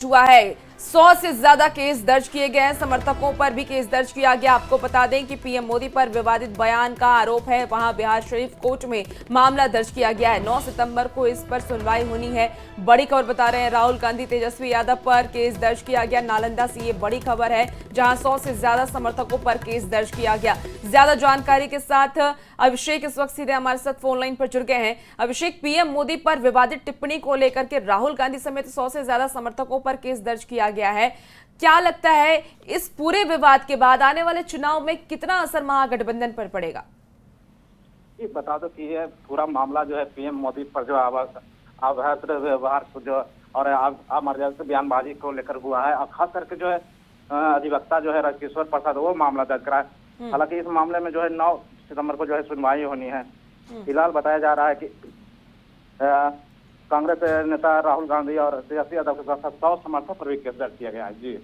हुआ है। 100 से ज्यादा केस दर्ज किए गए हैं, समर्थकों पर भी केस दर्ज किया गया। आपको बता दें कि पीएम मोदी पर विवादित बयान का आरोप है, वहां बिहार शरीफ कोर्ट में मामला दर्ज किया गया है। 9 सितंबर को इस पर सुनवाई होनी है। बड़ी खबर बता रहे हैं, राहुल गांधी तेजस्वी यादव पर केस दर्ज किया गया। नालंदा से ये बड़ी खबर है, जहां 100 से ज्यादा समर्थकों पर केस दर्ज किया गया। ज्यादा जानकारी के साथ अभिषेक इस वक्त सीधे हमारे साथ फोन लाइन पर जुड़ गए हैं। अभिषेक, पीएम मोदी पर विवादित टिप्पणी को लेकर के राहुल गांधी समेत 100 से ज्यादा समर्थकों पर केस दर्ज किया गया है। क्या लगता है इस पूरे विवाद के बाद आने वाले चुनाव में कितना असर महागठबंधन पर पड़ेगा? ये बता दो कि ये पूरा मामला जो है पीएम मोदी पर जो अभद्र व्यवहार को जो और अमर्यादित बयानबाजी को लेकर हुआ है, और खास करके जो है अधिवक्ता जो है राजकिशोर प्रसाद वो मामला दर्ज करा है। हालांकि इस मामले में जो है 9 सितंबर को जो है सुनवाई होनी है। फिलहाल बताया जा रहा है कि कांग्रेस नेता राहुल गांधी और तेजस्वी यादव के साथ 100 समर्थक पर भी केस दर्ज किया गया है। जी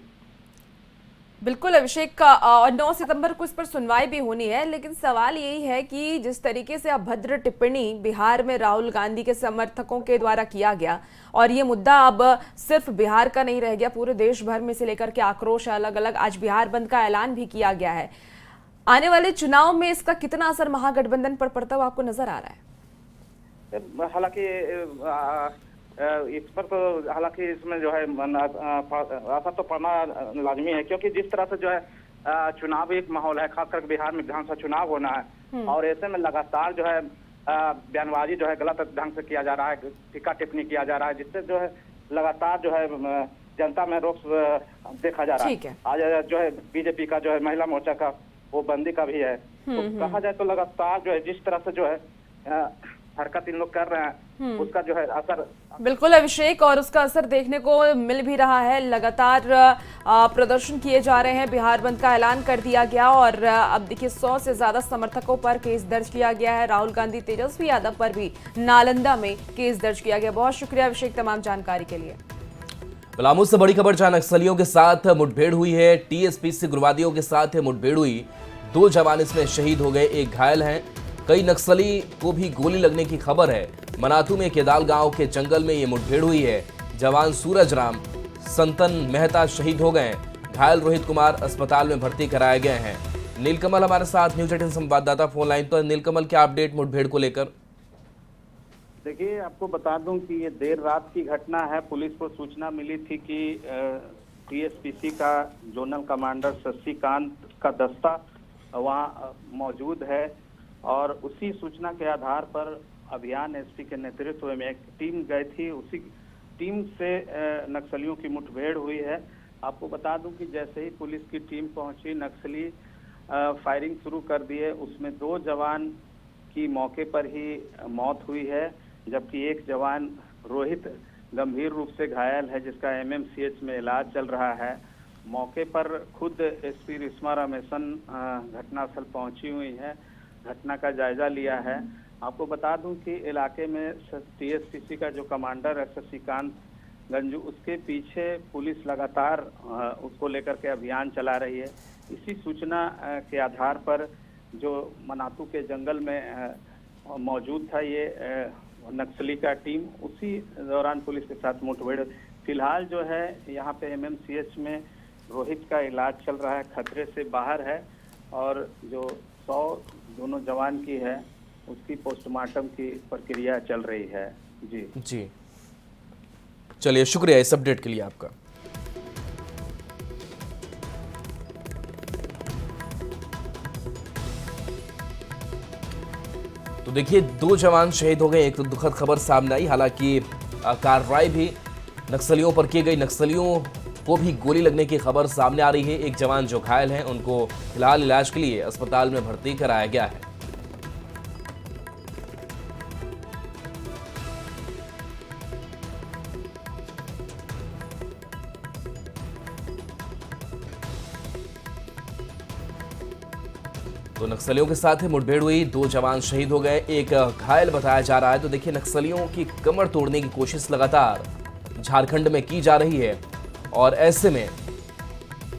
बिल्कुल अभिषेक, और 9 सितंबर को इस पर सुनवाई भी होनी है, लेकिन सवाल यही है कि जिस तरीके से अभद्र टिप्पणी बिहार में राहुल गांधी के समर्थकों के द्वारा किया गया, और ये मुद्दा अब सिर्फ बिहार का नहीं रह गया, पूरे देश भर में से लेकर के आक्रोश अलग अलग, आज बिहार बंद का ऐलान भी किया गया है। आने वाले चुनाव में इसका कितना असर महागठबंधन पर पड़ता हुआ आपको नजर आ रहा है? हालांकि इस पर तो इसमें जो है असर तो पड़ना लाजमी है, क्योंकि जिस तरह से जो है चुनाव एक माहौल है, खासकर बिहार में विधानसभा चुनाव होना है, और ऐसे में लगातार जो है बयानबाजी जो है गलत ढंग से किया जा रहा है, टीका टिप्पणी किया जा रहा है, जिससे जो है लगातार जो है जनता में रोष देखा जा रहा है। आज जो है बीजेपी का जो है महिला मोर्चा का वो बंदी का भी है। तो कहा जाए तो लगातार जो है जिस तरह से जो है हरकत इन लोग कर रहे हैं, उसका जो है असर बिल्कुल अभिषेक, और उसका असर देखने को मिल भी रहा है। लगातार प्रदर्शन किए जा रहे हैं, बिहार बंद का ऐलान कर दिया गया, और अब देखिए 100 से ज्यादा समर्थकों पर केस दर्ज किया गया है। राहुल गांधी तेजस्वी यादव पर भी नालंदा में केस दर्ज किया गया। बहुत शुक्रिया अभिषेक तमाम जानकारी के लिए। पलामू से बड़ी खबर, जहां नक्सलियों के साथ मुठभेड़ हुई है, टीएसपीसी उग्रवादियों के साथ मुठभेड़ हुई, 2 जवान इसमें शहीद हो गए, 1 घायल हैं। कई नक्सली को भी गोली लगने की खबर है। मनातू में केदाल गांव के जंगल में ये मुठभेड़ हुई है। जवान सूरज राम संतन मेहता शहीद हो गए, घायल रोहित कुमार अस्पताल में भर्ती कराए गए हैं। नीलकमल हमारे साथ न्यूज 18 संवाददाता फोन लाइन पर। नीलकमल, क्या अपडेट मुठभेड़ को लेकर? देखिए, आपको बता दूं कि ये देर रात की घटना है। पुलिस को सूचना मिली थी कि टीएसपीसी का जोनल कमांडर शशिकांत का दस्ता वहां मौजूद है, और उसी सूचना के आधार पर अभियान एसपी के नेतृत्व में एक टीम गई थी। उसी टीम से नक्सलियों की मुठभेड़ हुई है। आपको बता दूं कि जैसे ही पुलिस की टीम पहुंची, नक्सली फायरिंग शुरू कर दिए। उसमें 2 जवान की मौके पर ही मौत हुई है, जबकि 1 जवान रोहित गंभीर रूप से घायल है, जिसका एमएमसीएच में इलाज चल रहा है। मौके पर खुद एसपी रिश्मा रमेशन घटनास्थल पहुंची हुई है, घटना का जायजा लिया है। आपको बता दूं कि इलाके में टीएसपीसी का जो कमांडर है शशिकांत गंजू, उसके पीछे पुलिस लगातार उसको लेकर के अभियान चला रही है। इसी सूचना के आधार पर जो मनातू के जंगल में मौजूद था ये नक्सली का टीम, उसी दौरान पुलिस के साथ मुठभेड़। फिलहाल जो है यहाँ पे एमएमसीएच में रोहित का इलाज चल रहा है, खतरे से बाहर है, और जो 100 दोनों जवान की है उसकी पोस्टमार्टम की प्रक्रिया चल रही है। जी चलिए, शुक्रिया इस अपडेट के लिए आपका। तो देखिए, 2 जवान शहीद हो गए, एक तो दुखद खबर सामने आई। हालांकि कार्रवाई भी नक्सलियों पर की गई, नक्सलियों को भी गोली लगने की खबर सामने आ रही है। 1 जवान जो घायल हैं उनको फिलहाल इलाज के लिए अस्पताल में भर्ती कराया गया है। तो नक्सलियों के साथ मुठभेड़ हुई, 2 जवान शहीद हो गए, 1 घायल बताया जा रहा है। तो देखिए, नक्सलियों की कमर तोड़ने की कोशिश लगातार झारखंड में की जा रही है, और ऐसे में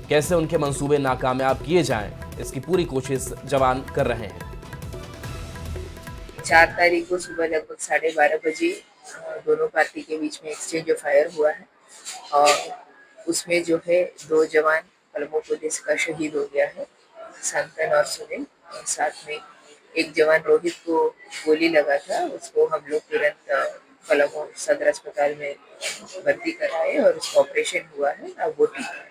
कैसे उनके मंसूबे नाकामयाब किए जाएं, इसकी पूरी कोशिश जवान कर रहे हैं। 4 तारीख को सुबह लगभग 12:30 बजे दोनों पार्टी के बीच में एक्सचेंज ऑफ फायर हुआ है, और उसमें जो है 2 जवान पलमू पुलिस का शहीद हो गया है, संतन और सुनील। और साथ में एक जवान रोहित को गोली लगा था, उसको हम लोग तुरंत पलमू सदर अस्पताल में भर्ती कराए और उसका ऑपरेशन हुआ है। अब वो ठीक है।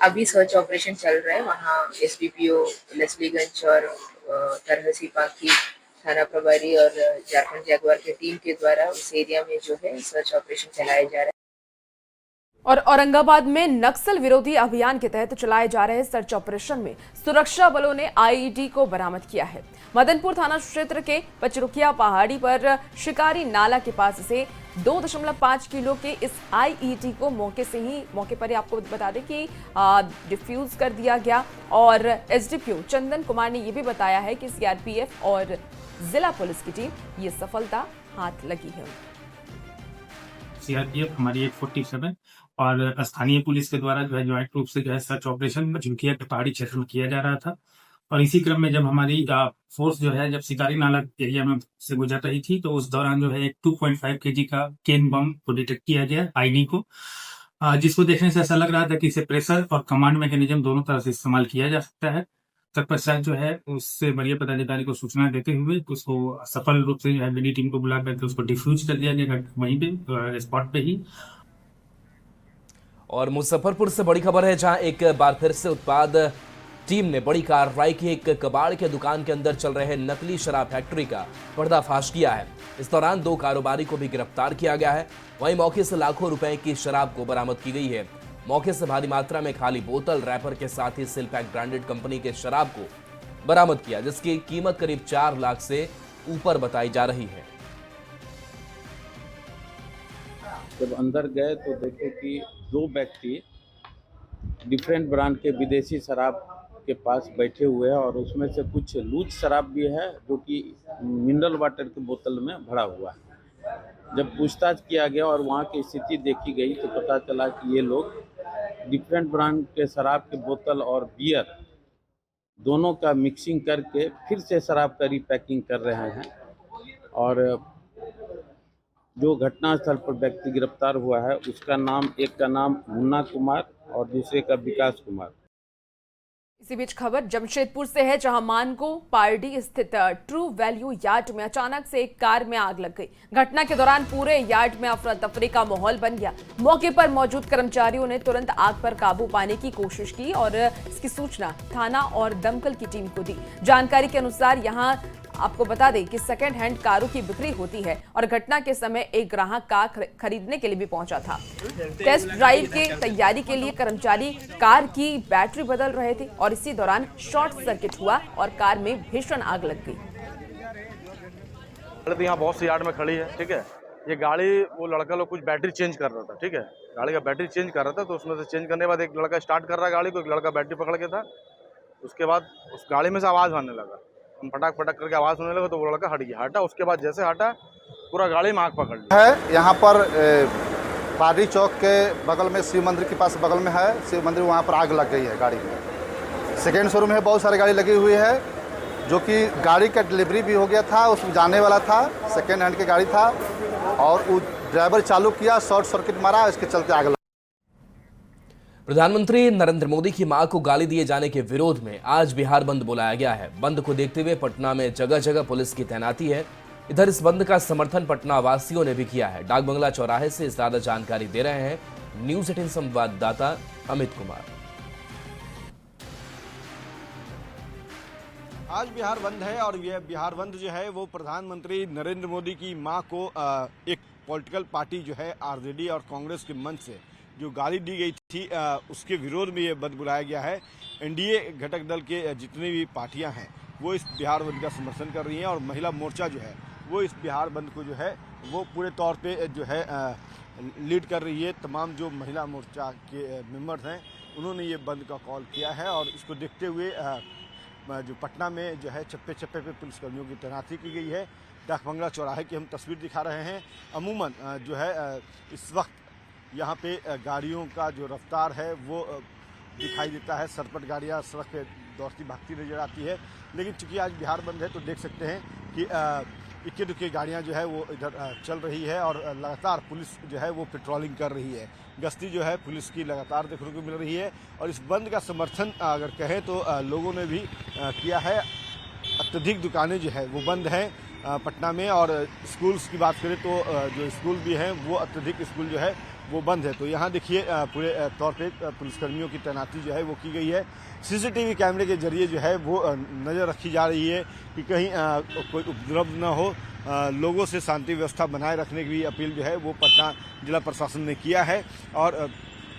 अभी सर्च ऑपरेशन चल रहा है। वहाँ एसडीपीओ लसलीगंज और तरहसी पाखी थाना प्रभारी और झारखंड जगुआर की टीम के द्वारा उस एरिया में जो है सर्च ऑपरेशन चलाया जा रहा है। और औरंगाबाद में नक्सल विरोधी अभियान के तहत चलाए जा रहे सर्च ऑपरेशन में सुरक्षा बलों ने आईईडी को बरामद किया है। मदनपुर थाना क्षेत्र के पचरुखिया पहाड़ी पर शिकारी नाला के पास से 2.5 किलो के इस आईईडी को मौके पर ही आपको बता दें कि डिफ्यूज कर दिया गया। और एसडीपीओ चंदन कुमार ने यह भी बताया है कि सीआरपीएफ और जिला पुलिस की टीम ये सफलता हाथ लगी है। सीआरपीएफ हमारी 147 और स्थानीय पुलिस के द्वारा जो है ज्वाइंट रूप से जो है सर्च ऑपरेशन पचरुखिया के पहाड़ी क्षेत्र में किया जा रहा था। और इसी क्रम में जब हमारी फोर्स जो है जब शिकारी नाला एरिया में से गुजर रही थी तो उस दौरान जो है एक 2.5 kg का केन बम को डिटेक्ट किया गया आईडी को, जिसको देखने से ऐसा लग रहा था कि इसे प्रेशर और कमांड मैकेनिज्म दोनों तरह से इस्तेमाल किया जा सकता है। तत्पश्चात जो है उससे वरीय पदाधिकारी को सूचना देते हुए उसको सफल रूप से जो है बीडी टीम को बुला करके उसको डिफ्यूज कर दिया गया वहीं पे स्पॉट पे ही। और मुजफ्फरपुर से बड़ी खबर है, जहां एक बार फिर से उत्पाद टीम ने बड़ी कार्रवाई की। एक कबाड़ के दुकान के अंदर चल रहे नकली शराब फैक्ट्री का पर्दाफाश किया है। इस दौरान 2 कारोबारी को भी गिरफ्तार किया गया है। वहीं मौके से लाखों रुपए की शराब को बरामद की गई है। मौके से भारी मात्रा में खाली बोतल, रैपर के साथ ही सिलपैक ब्रांडेड कंपनी के शराब को बरामद किया, जिसकी कीमत करीब 4 लाख से ऊपर बताई जा रही है। जब अंदर गए तो देखे कि 2 व्यक्ति डिफरेंट ब्रांड के विदेशी शराब के पास बैठे हुए हैं और उसमें से कुछ लूज शराब भी है जो कि मिनरल वाटर की बोतल में भरा हुआ है। जब पूछताछ किया गया और वहाँ की स्थिति देखी गई तो पता चला कि ये लोग डिफरेंट ब्रांड के शराब के बोतल और बियर दोनों का मिक्सिंग करके फिर से शराब का रीपैकिंग कर रहे हैं। और जो घटनास्थल पर व्यक्ति गिरफ्तार हुआ है उसका नाम, एक का नाम मुन्ना कुमार और दूसरे का विकास कुमार। इसी बीच खबर जमशेदपुर से है, जहां मानको पारडी स्थित ट्रू वैल्यू यार्ड में अचानक से एक कार में आग लग गई। घटना के दौरान पूरे यार्ड में अफरा तफरी का माहौल बन गया। मौके पर मौजूद कर्मचारियों ने तुरंत आग पर काबू पाने की कोशिश की और इसकी सूचना थाना और दमकल की टीम को दी। जानकारी के अनुसार यहां आपको बता दें कि सेकंड हैंड कारों की बिक्री होती है और घटना के समय एक ग्राहक कार खरीदने के लिए भी पहुंचा था। टेस्ट ड्राइव की तैयारी के लिए कर्मचारी कार की बैटरी बदल रहे थे और इसी दौरान शॉर्ट सर्किट हुआ और कार में भीषण आग लग गई। तो यहाँ बहुत सी यार्ड में खड़ी है, ठीक है। ये गाड़ी वो लड़का लोग कुछ बैटरी चेंज कर रहा था, ठीक है। गाड़ी का बैटरी चेंज कर रहा था तो उसमें से चेंज करने के बाद एक लड़का स्टार्ट कर रहा गाड़ी को, एक लड़का बैटरी पकड़ के था। उसके बाद उस गाड़ी में से आवाज़ आने लगा, हम फटाक फटाक करके आवाज़ सुनने लगा तो वो लड़का हट गया। हटा, उसके बाद जैसे हटा पूरा गाड़ी में आग पकड़ ली है। यहाँ पर पारी चौक के बगल में शिव मंदिर के पास बगल में है शिव मंदिर, वहाँ पर आग लग गई है गाड़ी में। सेकेंड शोरूम में बहुत सारी गाड़ी लगी हुई है, जो कि गाड़ी का डिलीवरी भी हो गया था, उसमें जाने वाला था, सेकेंड हैंड की गाड़ी था और वो ड्राइवर चालू किया, शॉर्ट सर्किट मारा, इसके चलते आग लगा। प्रधानमंत्री नरेंद्र मोदी की मां को गाली दिए जाने के विरोध में आज बिहार बंद बुलाया गया है। बंद को देखते हुए पटना में जगह जगह पुलिस की तैनाती है। इधर इस बंद का समर्थन पटना वासियों ने भी किया है। डाक बंगला चौराहे से ज्यादा जानकारी दे रहे हैं न्यूज 18 संवाददाता अमित कुमार। आज बिहार बंद है और यह बिहार बंद जो है वो प्रधानमंत्री नरेंद्र मोदी की मां को एक पॉलिटिकल पार्टी जो है आरजेडी और कांग्रेस के मंच से जो गाली दी गई थी उसके विरोध में ये बंद बुलाया गया है। एनडीए घटक दल के जितनी भी पार्टियां हैं वो इस बिहार बंद का समर्थन कर रही हैं और महिला मोर्चा जो है वो इस बिहार बंद को जो है वो पूरे तौर पे जो है लीड कर रही है। तमाम जो महिला मोर्चा के मेंबर्स हैं उन्होंने ये बंद का कॉल किया है और इसको देखते हुए जो पटना में जो है चप्पे चप्पे पे पुलिसकर्मियों की तैनाती की गई है। डाक बंगला चौराहे की हम तस्वीर दिखा रहे हैं। अमूमन जो है इस वक्त यहाँ पे गाड़ियों का जो रफ्तार है वो दिखाई देता है, सरपट गाड़ियाँ सड़क पे दौड़ती भागती नजर आती है। लेकिन चूंकि आज बिहार बंद है तो देख सकते हैं कि इक्के दुक्के गाड़ियां जो है वो इधर चल रही है और लगातार पुलिस जो है वो पेट्रोलिंग कर रही है। गश्ती जो है पुलिस की लगातार देखने को मिल रही है और इस बंद का समर्थन अगर कहें तो लोगों ने भी किया है। अत्यधिक दुकानें जो है वो बंद हैं पटना में, और स्कूल्स की बात करें तो जो स्कूल भी हैं वो अत्यधिक स्कूल जो है वो बंद है। तो यहाँ देखिए पूरे तौर पे पुलिसकर्मियों की तैनाती जो है वो की गई है। सीसीटीवी कैमरे के जरिए जो है वो नज़र रखी जा रही है कि कहीं कोई उपद्रव न हो। लोगों से शांति व्यवस्था बनाए रखने की भी अपील जो है वो पटना जिला प्रशासन ने किया है। और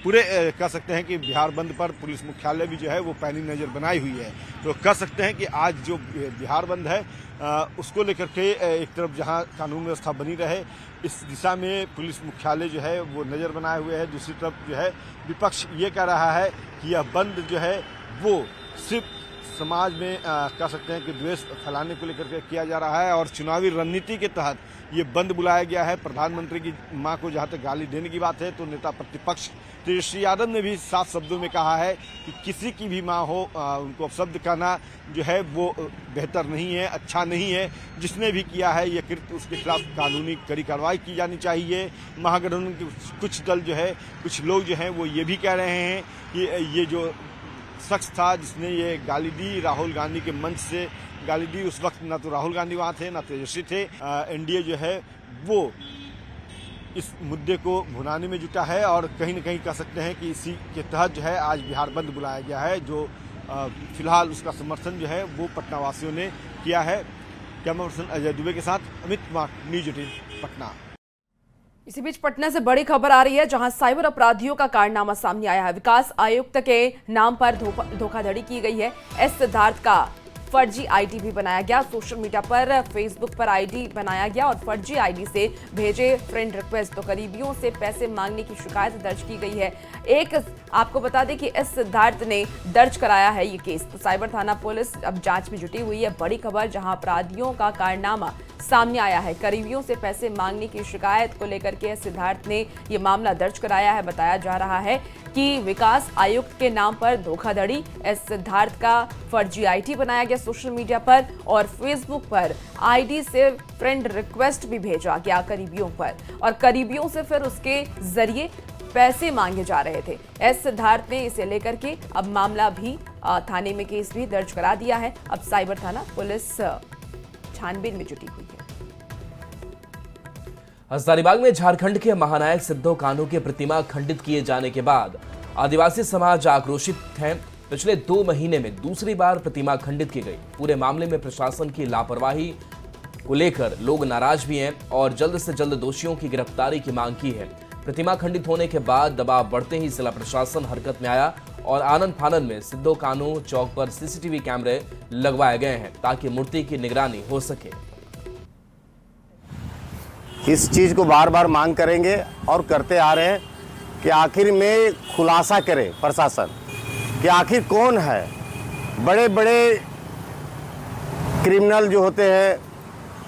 पूरे कह सकते हैं कि बिहार बंद पर पुलिस मुख्यालय भी जो है वो पैनी नज़र बनाई हुई है। तो कह सकते हैं कि आज जो बिहार बंद है उसको लेकर के एक तरफ जहां कानून व्यवस्था बनी रहे इस दिशा में पुलिस मुख्यालय जो है वो नज़र बनाए हुए है। दूसरी तरफ जो है विपक्ष ये कह रहा है कि यह बंद जो है वो सिर्फ समाज में कह सकते हैं कि द्वेष फैलाने को लेकर के किया जा रहा है और चुनावी रणनीति के तहत ये बंद बुलाया गया है। प्रधानमंत्री की मां को जहां तक गाली देने की बात है तो नेता प्रतिपक्ष तेजस्वी यादव ने भी साफ शब्दों में कहा है कि किसी की भी मां हो उनको अपशब्द कहना जो है वो बेहतर नहीं है, अच्छा नहीं है। जिसने भी किया है ये कृत्य उसके खिलाफ कानूनी कड़ी कार्रवाई की जानी चाहिए। महागठबंधन के कुछ दल जो है, कुछ लोग जो हैं वो ये भी कह रहे हैं कि ये जो शख्स था जिसने ये गाली दी राहुल गांधी के मंच से गाली दी, उस वक्त ना तो राहुल गांधी वहाँ थे ना तेजस्वी थे। एनडीए जो है वो इस मुद्दे को भुनाने में जुटा है और कहीं न कहीं कह सकते हैं कि इसी के तहत जो है आज बिहार बंद बुलाया गया है, जो फिलहाल उसका समर्थन जो है वो पटना वासियों ने किया है। कैमरा पर्सन अजय दुबे के साथ अमित कुमार, न्यूज 18 पटना। इसी बीच पटना से बड़ी खबर आ रही है जहां साइबर अपराधियों का कारनामा सामने आया है। विकास आयुक्त के नाम पर धोखाधड़ी की गई है। एस सिद्धार्थ का फर्जी आईडी भी बनाया गया। सोशल मीडिया पर फेसबुक पर आईडी बनाया गया और फर्जी आईडी से भेजे फ्रेंड रिक्वेस्ट, तो करीबियों से पैसे मांगने की शिकायत दर्ज की गई है। एक आपको बता दें कि एस सिद्धार्थ ने दर्ज कराया है ये केस। तो साइबर थाना पुलिस अब जांच में जुटी हुई है। बड़ी खबर जहां अपराधियों का कारनामा सामने आया है। करीबियों से पैसे मांगने की शिकायत को लेकर के एस सिद्धार्थ ने ये मामला दर्ज कराया है। बताया जा रहा है कि विकास आयुक्त के नाम पर धोखाधड़ी, एस सिद्धार्थ का फर्जी आईडी बनाया गया सोशल मीडिया पर और फेसबुक पर आईडी से फ्रेंड रिक्वेस्ट भी भेजा गया करीबियों पर और करीबियों से फिर उसके जरिए पैसे मांगे जा रहे थे। एस सिद्धार्थ ने इसे लेकर के अब मामला भी थाने में केस भी दर्ज करा दिया है। अब साइबर थाना पुलिस छानबीन में जुटी हुई है। हजारीबाग में झारखंड के महानायक सिद्धो कान्हू की प्रतिमा खंडित किए जाने के बाद आदिवासी समाज आक्रोशित है। पिछले 2 महीने में दूसरी बार प्रतिमा खंडित की गई। पूरे मामले में प्रशासन की लापरवाही को लेकर लोग नाराज भी हैं और जल्द से जल्द दोषियों की गिरफ्तारी की मांग की है। प्रतिमा खंडित होने के बाद दबाव बढ़ते ही जिला प्रशासन हरकत में आया और आनंद फानंद में सिद्धो कान्हू चौक पर सीसीटीवी कैमरे लगवाए गए हैं ताकि मूर्ति की निगरानी हो सके। इस चीज़ को बार बार मांग करेंगे और करते आ रहे हैं कि आखिर में खुलासा करे प्रशासन कि आखिर कौन है। बड़े बड़े क्रिमिनल जो होते हैं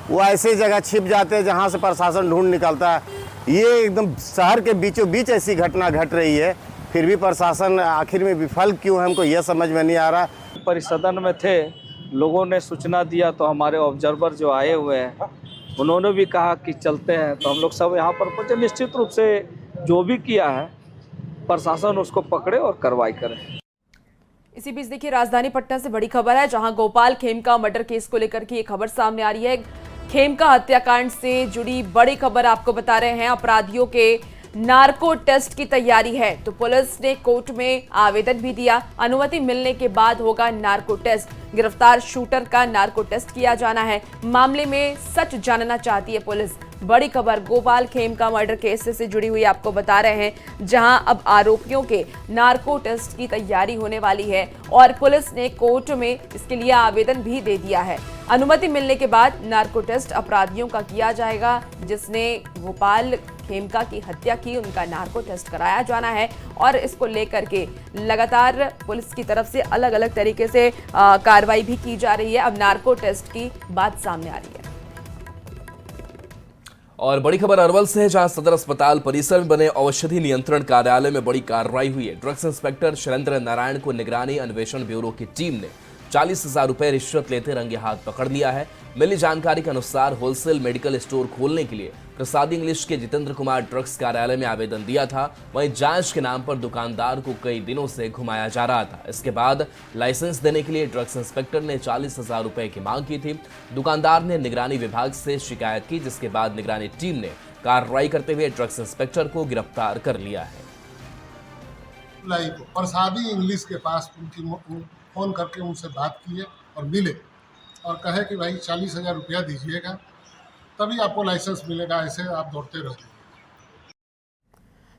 वो ऐसे जगह छिप जाते हैं जहां से प्रशासन ढूंढ निकलता है। ये एकदम शहर के बीचों बीच ऐसी घटना घट रही है, फिर भी प्रशासन आखिर में विफल क्यों है, हमको यह समझ में नहीं आ रहा। परिसदन में थे, लोगों ने सूचना दिया तो हमारे ऑब्जर्वर जो आए हुए हैं उन्होंने भी कहा कि चलते हैं, तो हम लोग सब यहाँ पर पहुँचे। निश्चित रूप से जो भी किया है प्रशासन उसको पकड़े और कार्रवाई करे। इसी बीच देखिए राजधानी पटना से बड़ी खबर है जहां गोपाल खेमका मर्डर केस को लेकर के ये खबर सामने आ रही है। खेमका हत्याकांड से जुड़ी बड़ी खबर आपको बता रहे हैं। अपराधियों के नार्को टेस्ट की तैयारी है, तो पुलिस ने कोर्ट में आवेदन भी दिया। अनुमति मिलने के बाद होगा नार्को टेस्ट। गिरफ्तार शूटर का नार्को टेस्ट किया जाना है। मामले में सच जानना चाहती है पुलिस। बड़ी खबर गोपाल खेमका मर्डर केस से जुड़ी हुई आपको बता रहे हैं, जहां अब आरोपियों के नार्को टेस्ट की तैयारी होने वाली है और पुलिस ने कोर्ट में इसके लिए आवेदन भी दे दिया है। अनुमति मिलने के बाद नार्को टेस्ट अपराधियों का किया जाएगा। जिसने गोपाल खेमका की हत्या की उनका नार्को टेस्ट कराया जाना है और इसको लेकर के लगातार पुलिस की तरफ से अलग अलग तरीके से कार्रवाई भी की जा रही है। अब नार्को टेस्ट की बात सामने आ रही है। और बड़ी खबर अरवल से है जहां सदर अस्पताल परिसर में बने औषधि नियंत्रण कार्यालय में बड़ी कार्रवाई हुई है। ड्रग्स इंस्पेक्टर शैलेंद्र नारायण को निगरानी अन्वेषण ब्यूरो की टीम ने 40,000 रुपए रिश्वत लेते रंगे हाथ पकड़ लिया है। मिली जानकारी के अनुसार होलसेल मेडिकल स्टोर खोलने के लिए प्रसाद इंग्लिश के जितेंद्र कुमार ड्रग्स कार्यालय में आवेदन दिया था। वहीं जांच के नाम पर दुकानदार को कई दिनों से घुमाया जा रहा था। इसके बाद लाइसेंस देने के लिए ड्रग्स इंस्पेक्टर ने 40,000 रुपए की मांग की थी। दुकानदार ने निगरानी विभाग से शिकायत की, जिसके बाद निगरानी टीम ने कार्रवाई करते हुए ड्रग्स इंस्पेक्टर को गिरफ्तार कर लिया है। जुलाई को प्रसादी इंग्लिश के पास उनकी फ़ोन करके उनसे बात की है और मिले और कहे कि भाई 40,000 रुपया दीजिएगा तभी आपको लाइसेंस मिलेगा, ऐसे आप दौड़ते रह जाइए।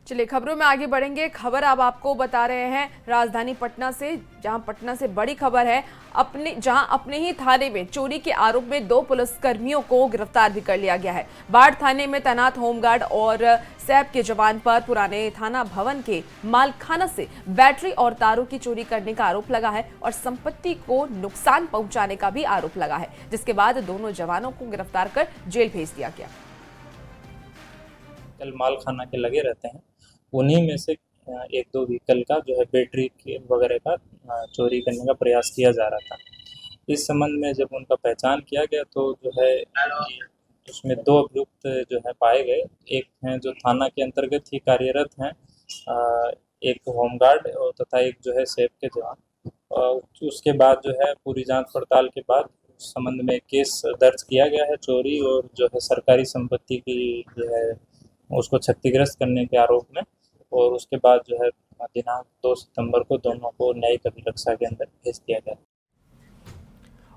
चलिए खबरों में आगे बढ़ेंगे। खबर अब आपको बता रहे हैं राजधानी पटना से, जहां पटना से बड़ी खबर है। जहां अपने ही थाने में चोरी के आरोप में 2 पुलिसकर्मियों को गिरफ्तार भी कर लिया गया है। बाढ़ थाने में तैनात होमगार्ड और सैप के जवान पर पुराने थाना भवन के मालखाना से बैटरी और तारों की चोरी करने का आरोप लगा है और संपत्ति को नुकसान पहुंचाने का भी आरोप लगा है, जिसके बाद दोनों जवानों को गिरफ्तार कर जेल भेज दिया गया। कल मालखाना के लगे रहते हैं, उन्हीं में से 1-2 व्हीकल का जो है बैटरी के वगैरह का चोरी करने का प्रयास किया जा रहा था। इस संबंध में जब उनका पहचान किया गया तो जो है उसमें 2 अभियुक्त जो है पाए गए। एक हैं जो थाना के अंतर्गत ही कार्यरत हैं, एक होमगार्ड और तथा एक जो है सेफ के जवान। उसके बाद जो है पूरी जांच पड़ताल के बाद उस संबंध में केस दर्ज किया गया है। चोरी और जो है सरकारी संपत्ति की जो है उसको क्षतिग्रस्त करने के आरोप में, और उसके बाद जो है दिनांक 2 सितंबर को दोनों को न्यायिक अभिरक्षा के अंदर भेज दिया गया।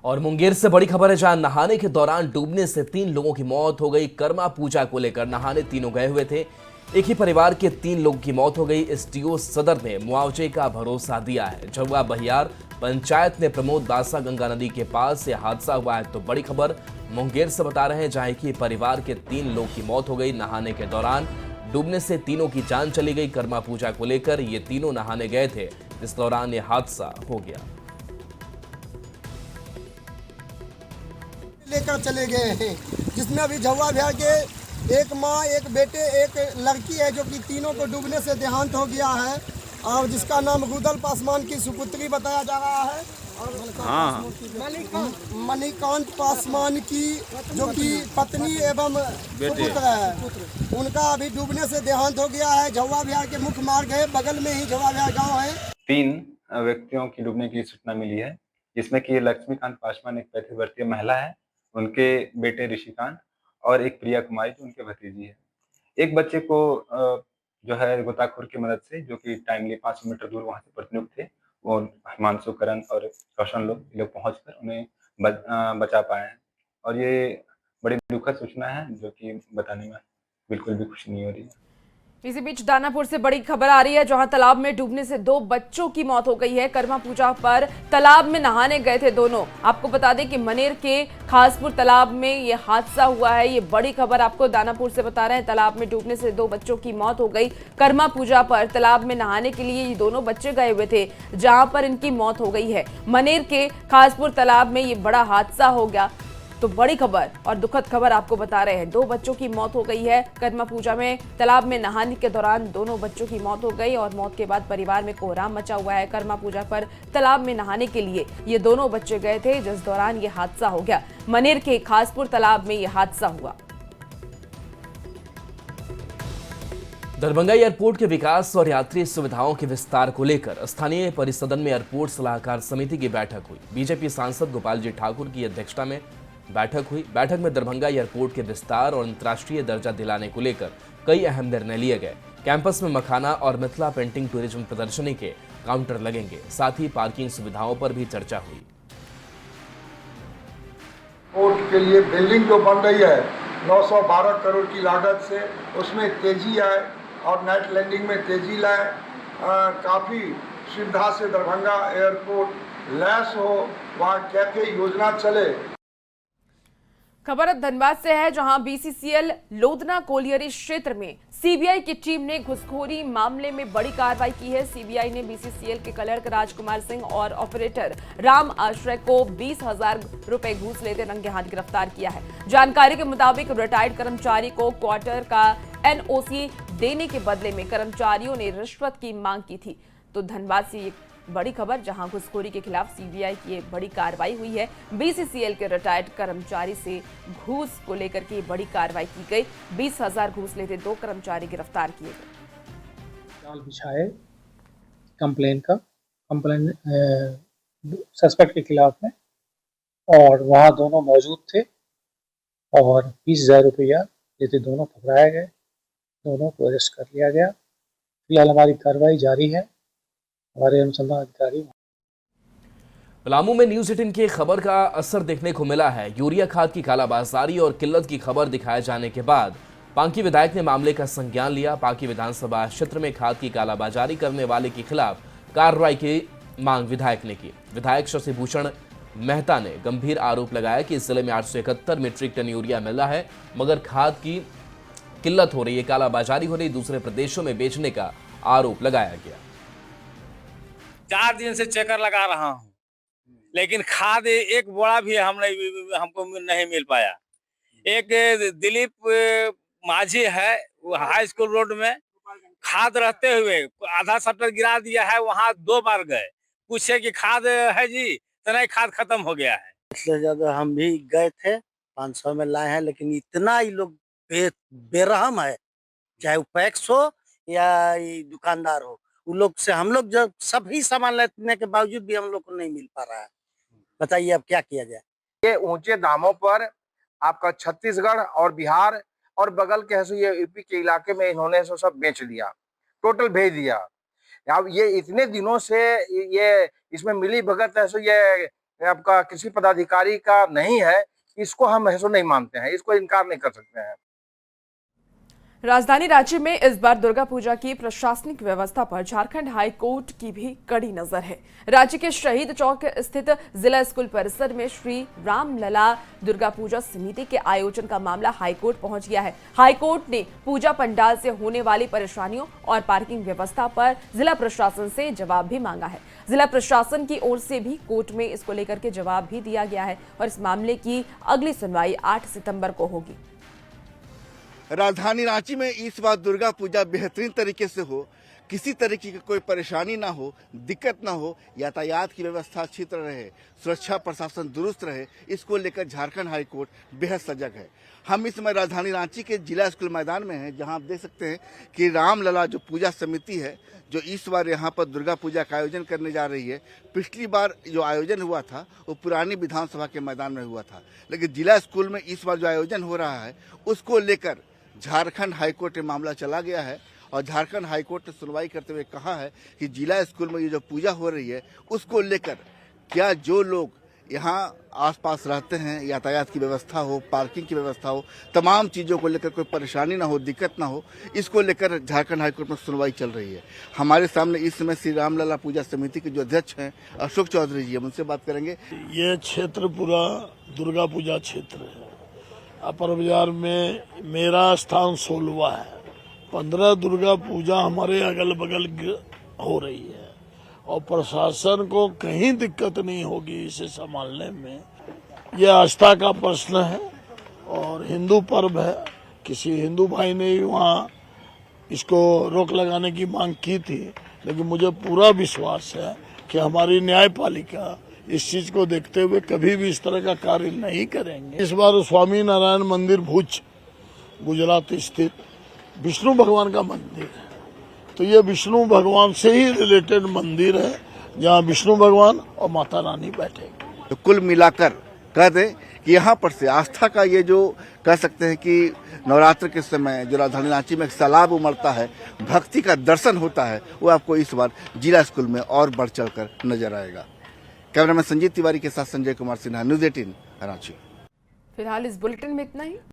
और मुंगेर से बड़ी खबर है, जहां नहाने के दौरान डूबने से 3 लोगों की मौत हो गई। कर्मा पूजा को लेकर नहाने तीनों गए हुए थे। एक ही परिवार के 3 लोगों की मौत हो गई। एसडीओ सदर ने मुआवजे का भरोसा दिया है। झुआ बहियार पंचायत ने प्रमोद बासा गंगा नदी के पास यह हादसा हुआ है। तो बड़ी खबर मुंगेर से बता रहे हैं, जहां एक ही परिवार के 3 लोग की मौत हो गई नहाने के दौरान। डूबने से तीनों की जान चली गई। कर्मा पूजा को लेकर ये तीनों नहाने गए थे, इस दौरान यह हादसा हो गया। लेकर चले गए हैं, जिसमें अभी झुआ बिहार के एक माँ, एक बेटे, एक लड़की है, जो कि तीनों को डूबने से देहांत हो गया है और जिसका नाम गुदल पासवान की सुपुत्री बताया जा रहा है और मणिकांत पासवान की जो कि पत्नी एवं सुपुत्र है, उनका अभी डूबने से देहांत हो गया है। झुआ बिहार के मुख्य मार्ग है, बगल में ही झुआ बिहार गाँव है। 3 व्यक्तियों की डूबने की सूचना मिली है, जिसमें कि लक्ष्मीकांत पासवान एक 35 वर्षीय महिला है, उनके बेटे ऋषिकांत और एक प्रिया कुमारी जो उनके भतीजी है। एक बच्चे को जो है गोताखोर की मदद से, जो कि टाइमली 500 मीटर दूर वहां से प्रतिनियुक्त थे, वो हिमांशु करण और कौशन लोग पहुंचकर उन्हें बचा पाए हैं। और ये बड़ी दुखद सूचना है, जो कि बताने में बिल्कुल भी खुशी नहीं हो रही है। इसी बीच दानापुर से बड़ी खबर आ रही है, जहां तालाब में डूबने से 2 बच्चों की मौत हो गई है। कर्मा पूजा पर तालाब में नहाने गए थे दोनों। आपको बता दें कि मनेर के खासपुर तालाब में ये हादसा हुआ है। ये बड़ी खबर आपको दानापुर से बता रहे हैं। तालाब में डूबने से 2 बच्चों की मौत हो गई। कर्मा पूजा पर तालाब में नहाने के लिए ये दोनों बच्चे गए हुए थे, जहां पर इनकी मौत हो गई है। मनेर के खासपुर तालाब में ये बड़ा हादसा हो गया। तो बड़ी खबर और दुखद खबर आपको बता रहे हैं, 2 बच्चों की मौत हो गई है। कर्मा पूजा में तालाब में नहाने के दौरान दोनों बच्चों की मौत हो गई और मौत के बाद परिवार में कोहराम मचा हुआ है। कर्मा पूजा पर तालाब में नहाने के लिए ये दोनों बच्चे गए थे, जिस दौरान ये हादसा हो गया। मनेर के खासपुर तालाब में ये हादसा हुआ। दरभंगा एयरपोर्ट के विकास और यात्री सुविधाओं के विस्तार को लेकर स्थानीय परिसदन में एयरपोर्ट सलाहकार समिति की बैठक हुई। बीजेपी सांसद गोपाल जी ठाकुर की अध्यक्षता में बैठक हुई। बैठक में दरभंगा एयरपोर्ट के विस्तार और अंतर्राष्ट्रीय दर्जा दिलाने को लेकर कई अहम निर्णय लिए गए। कैंपस में मखाना और मिथिला पेंटिंग टूरिज्म प्रदर्शनी के काउंटर लगेंगे। साथ ही पार्किंग सुविधाओं पर भी चर्चा हुई। एयरपोर्ट के लिए बिल्डिंग जो बन रही है 912 करोड़ की लागत से, उसमें तेजी आए और नाइट लैंडिंग में तेजी लाए। काफ़ी सुविधा से दरभंगा एयरपोर्ट लैस हो, वहाँ कैफे योजना चले। खबर अब धनबाद से है, जहां बीसीसीएल लोधना कोलियरी क्षेत्र में सीबीआई की टीम ने घुसखोरी मामले में बड़ी कार्रवाई की है। सीबीआई ने बीसीसीएल के क्लर्क राजकुमार सिंह और ऑपरेटर राम आश्रय को 20,000 रुपए घूस लेते रंगे हाथ गिरफ्तार किया है। जानकारी के मुताबिक रिटायर्ड कर्मचारी को क्वार्टर का एनओसी देने के बदले में कर्मचारियों ने रिश्वत की मांग की थी। तो धनबाद से ये बड़ी खबर, जहां घूसखोरी के खिलाफ सीबीआई की बड़ी कार्रवाई हुई है। बीसीसीएल के रिटायर्ड कर्मचारी से घूस को लेकर के बड़ी कार्रवाई की गई। 20,000 घूस लेते 2 कर्मचारी गिरफ्तार किए गए। जाल बिछाए कंप्लेन सस्पेक्ट के खिलाफ में, और वहाँ दोनों मौजूद थे और 20,000 रुपया लेते दोनों पकड़ाए गए। दोनों को अरेस्ट कर लिया गया। फिलहाल हमारी कार्रवाई जारी है। हमारे अनुसंधान अधिकारी पलामू में न्यूज 18 की खबर का असर देखने को मिला है। यूरिया खाद की कालाबाजारी और किल्लत की खबर दिखाए जाने के बाद पांकी विधायक ने मामले का संज्ञान लिया। पांकी विधानसभा क्षेत्र में खाद की कालाबाजारी करने वाले के खिलाफ कार्रवाई की मांग विधायक ने की। विधायक शशि भूषण मेहता ने गंभीर आरोप लगाया कि इस जिले में 871 मीट्रिक टन यूरिया मिल रहा है, मगर खाद की किल्लत हो रही है, कालाबाजारी हो रही, दूसरे प्रदेशों में बेचने का आरोप लगाया गया। 4 दिन से चक्कर लगा रहा हूँ, लेकिन खाद एक बोरा भी हमको नहीं मिल पाया। एक दिलीप माझी है, वो हाई स्कूल रोड में खाद रहते हुए आधा शटर गिरा दिया है, वहाँ 2 बार गए, पूछे कि खाद है जी, तो नहीं, खाद खत्म हो गया है। इससे ज्यादा हम भी गए थे, 500 में लाए हैं, लेकिन इतना ही लोग बेरहम है, चाहे वो पैक्स हो या दुकानदार हो, उन लोग से हम लोग जब सभी सामान लेने के बावजूद भी हम लोग को नहीं मिल पा रहा है। बताइए अब क्या किया जाए। ये ऊंचे दामों पर आपका छत्तीसगढ़ और बिहार और बगल के ये यूपी के इलाके में इन्होंने सब बेच दिया, टोटल भेज दिया। अब ये इतने दिनों से ये इसमें मिली भगत ऐसे ये आपका किसी पदाधिकारी का नहीं है, इसको हम ऐसा नहीं मानते हैं, इसको इनकार नहीं कर सकते हैं। राजधानी रांची में इस बार दुर्गा पूजा की प्रशासनिक व्यवस्था पर झारखंड हाई कोर्ट की भी कड़ी नजर है। रांची के शहीद चौक स्थित जिला स्कूल परिसर में श्री रामलला दुर्गा पूजा समिति के आयोजन का मामला हाई कोर्ट पहुंच गया है। हाई कोर्ट ने पूजा पंडाल से होने वाली परेशानियों और पार्किंग व्यवस्था पर जिला प्रशासन से जवाब भी मांगा है। जिला प्रशासन की ओर से भी कोर्ट में इसको लेकर के जवाब भी दिया गया है और इस मामले की अगली सुनवाई 8 सितंबर को होगी। राजधानी रांची में इस बार दुर्गा पूजा बेहतरीन तरीके से हो, किसी तरीके की कोई परेशानी ना हो, दिक्कत ना हो, यातायात की व्यवस्था अच्छी तरह रहे, सुरक्षा प्रशासन दुरुस्त रहे, इसको लेकर झारखंड हाई कोर्ट बेहद सजग है। हम इस समय राजधानी रांची के जिला स्कूल मैदान में हैं, जहां आप देख सकते हैं कि रामलला जो पूजा समिति है, जो इस बार यहां पर दुर्गा पूजा का आयोजन करने जा रही है। पिछली बार जो आयोजन हुआ था वो पुरानी विधानसभा के मैदान में हुआ था, लेकिन जिला स्कूल में इस बार जो आयोजन हो रहा है उसको लेकर झारखंड हाईकोर्ट में मामला चला गया है और झारखंड हाईकोर्ट ने सुनवाई करते हुए कहा है कि जिला स्कूल में ये जो पूजा हो रही है उसको लेकर क्या जो लोग यहाँ आसपास रहते हैं, यातायात की व्यवस्था हो, पार्किंग की व्यवस्था हो, तमाम चीज़ों को लेकर कोई परेशानी ना हो, दिक्कत ना हो, इसको लेकर झारखंड हाईकोर्ट में सुनवाई चल रही है। हमारे सामने इस समय श्री रामलला पूजा समिति के जो अध्यक्ष हैं अशोक चौधरी जी, हम उनसे बात करेंगे। ये क्षेत्र पूरा दुर्गा पूजा क्षेत्र है। अपर बाजार में मेरा स्थान 16वां है। 15 दुर्गा पूजा हमारे अगल बगल हो रही है और प्रशासन को कहीं दिक्कत नहीं होगी इसे संभालने में। यह आस्था का प्रश्न है और हिंदू पर्व है। किसी हिंदू भाई ने वहाँ इसको रोक लगाने की मांग की थी, लेकिन मुझे पूरा विश्वास है कि हमारी न्यायपालिका इस चीज को देखते हुए कभी भी इस तरह का कार्य नहीं करेंगे। इस बार स्वामी नारायण मंदिर भुज गुजरात स्थित विष्णु भगवान का मंदिर है, तो ये विष्णु भगवान से ही रिलेटेड मंदिर है, जहाँ विष्णु भगवान और माता रानी बैठेंगे। तो कुल मिलाकर कह दें कि यहाँ पर से आस्था का ये जो कह सकते हैं कि नवरात्र के समय जो राजधानी रांची में एक सैलाब उमड़ता है, भक्ति का दर्शन होता है, वो आपको इस बार जिला स्कूल में और बढ़ चढ़ कर नजर आएगा। कैमरामैन संजीत तिवारी के साथ संजय कुमार सिन्हा, न्यूज 18 रांची। फिलहाल इस बुलेटिन में इतना ही।